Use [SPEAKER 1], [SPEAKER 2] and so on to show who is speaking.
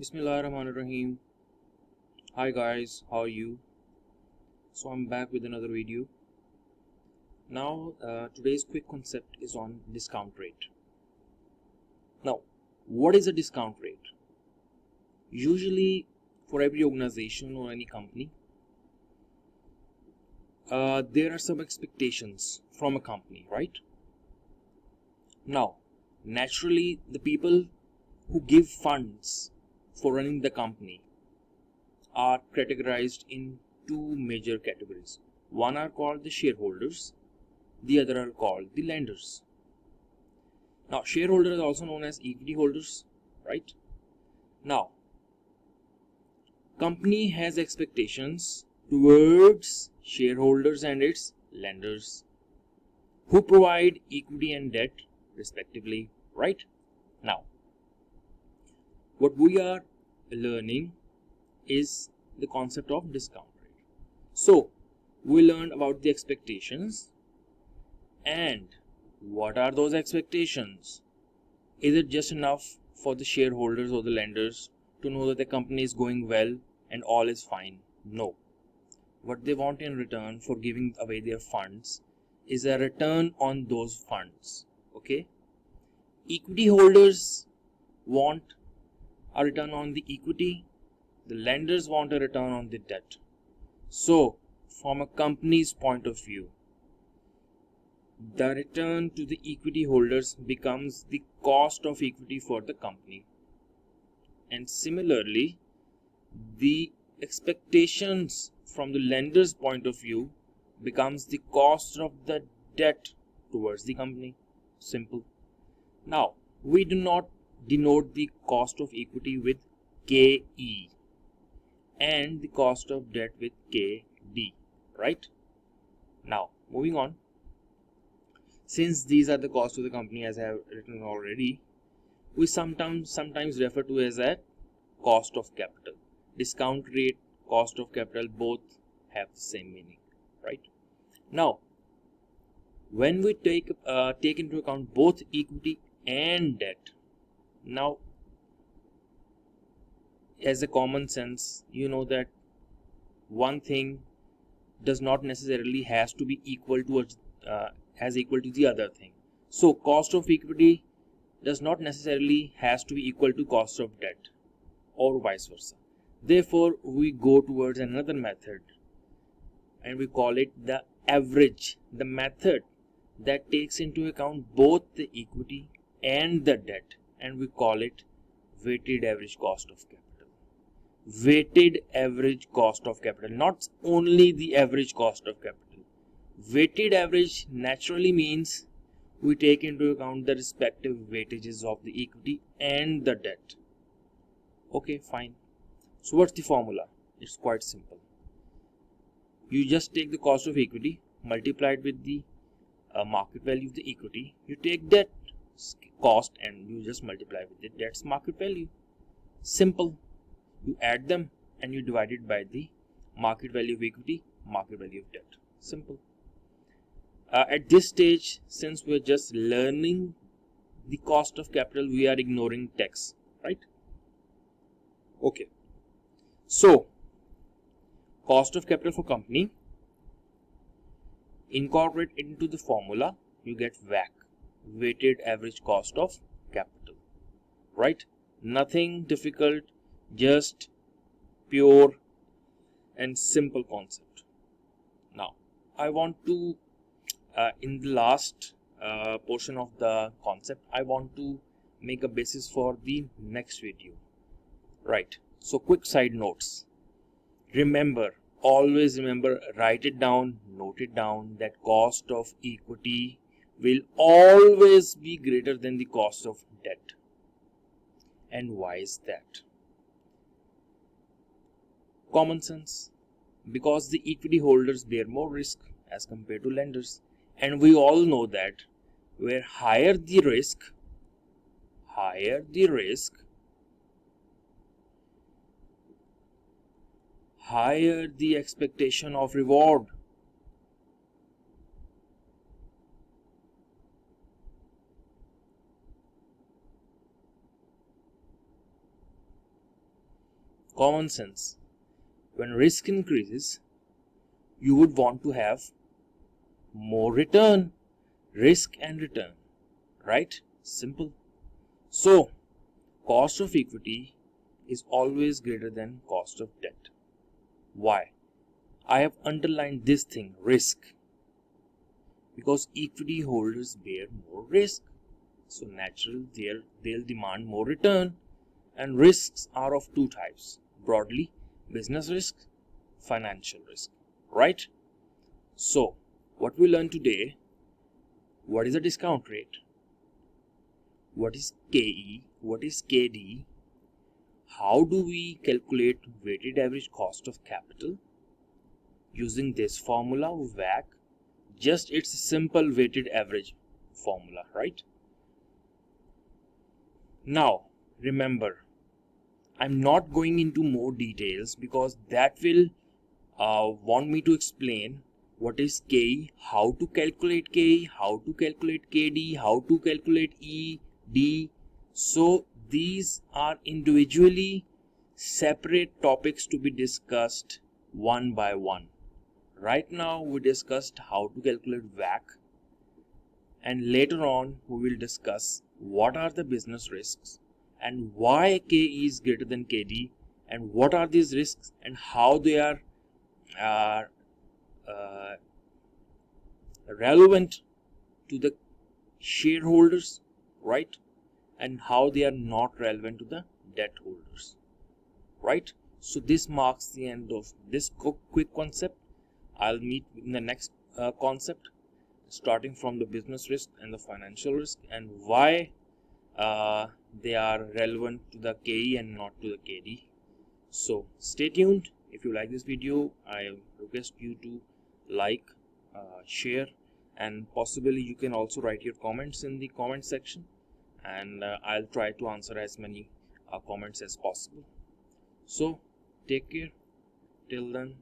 [SPEAKER 1] Bismillahirrahmanirrahim. Hi guys, how are you? So I'm back with another video. Now today's quick concept is on discount rate. Now, what is a discount rate? Usually for every organization or any company, there are some expectations from a company, right? Now, naturally the people who give funds for running the company are categorized in two major categories. One are called the shareholders, the other are called the lenders. Now, shareholders are also known as equity holders, right? Now, company has expectations towards shareholders and its lenders who provide equity and debt respectively, right? Now, what we are learning is the concept of discount rate. So, we learned about the expectations. And what are those expectations? Is it just enough for the shareholders or the lenders to know that the company is going well and all is fine? No. What they want in return for giving away their funds is a return on those funds. Okay? Equity holders want a return on the equity. The lenders want a return on the debt. So, from a company's point of view, the return to the equity holders becomes the cost of equity for the company. And similarly, the expectations from the lender's point of view becomes the cost of the debt towards the company. Simple. Now, we do not denote the cost of equity with KE and the cost of debt with KD, right? Now, moving on. Since these are the costs of the company, as I have written already, we sometimes refer to as a cost of capital. Discount rate, cost of capital, both have the same meaning, right? Now, when we take into account both equity and debt, now, as a common sense, you know that one thing does not necessarily has to be equal to the other thing. So cost of equity does not necessarily has to be equal to cost of debt or vice versa. Therefore, we go towards another method and we call it the average, the method that takes into account both the equity and the debt, and we call it weighted average cost of capital. Weighted average cost of capital, not only the average cost of capital. Weighted average naturally means we take into account the respective weightages of the equity and the debt. Okay, fine. So what's the formula? It's quite simple. You just take the cost of equity multiplied with the market value of the equity. You take that cost and you just multiply with the debt's market value. Simple. You add them and you divide it by the market value of equity, market value of debt. Simple. At this stage, since we're just learning the cost of capital, we are ignoring tax, right? Okay. So, cost of capital for company, incorporate into the formula, you get WACC, weighted average cost of capital, right? Nothing difficult, just pure and simple concept. Now, I want to in the last portion of the concept, I want to make a basis for the next video, right? So quick side notes. Remember, always remember, write it down, note it down, that cost of equity will always be greater than the cost of debt. And why is that? Common sense. Because the equity holders bear more risk as compared to lenders. And we all know that where higher the risk, higher the expectation of reward. common sense. When risk increases, you would want to have more return. Risk and return, right? Simple. So, cost of equity is always greater than cost of debt. Why? I have underlined this thing, risk, because equity holders bear more risk. So naturally, they'll demand more return. And risks are of two types. Broadly, business risk, financial risk, right? So, what we learned today, what is a discount rate? What is KE? What is KD? How do we calculate weighted average cost of capital? Using this formula, WACC, just it's a simple weighted average formula, right? Now, remember, I'm not going into more details because that will want me to explain what is KE, how to calculate KE, how to calculate KD, how to calculate ED. So these are individually separate topics to be discussed one by one. Right now we discussed how to calculate WACC, and later on we will discuss what are the business risks and why KE is greater than KD, and what are these risks and how they are uh, relevant to the shareholders, right? And how they are not relevant to the debt holders, right? So this marks the end of this quick concept. I'll meet in the next concept, starting from the business risk and the financial risk, and why they are relevant to the KE and not to the KD. So stay tuned. If you like this video, I request you to like, share, and possibly you can also write your comments in the comment section, and I'll try to answer as many comments as possible. So take care. Till then,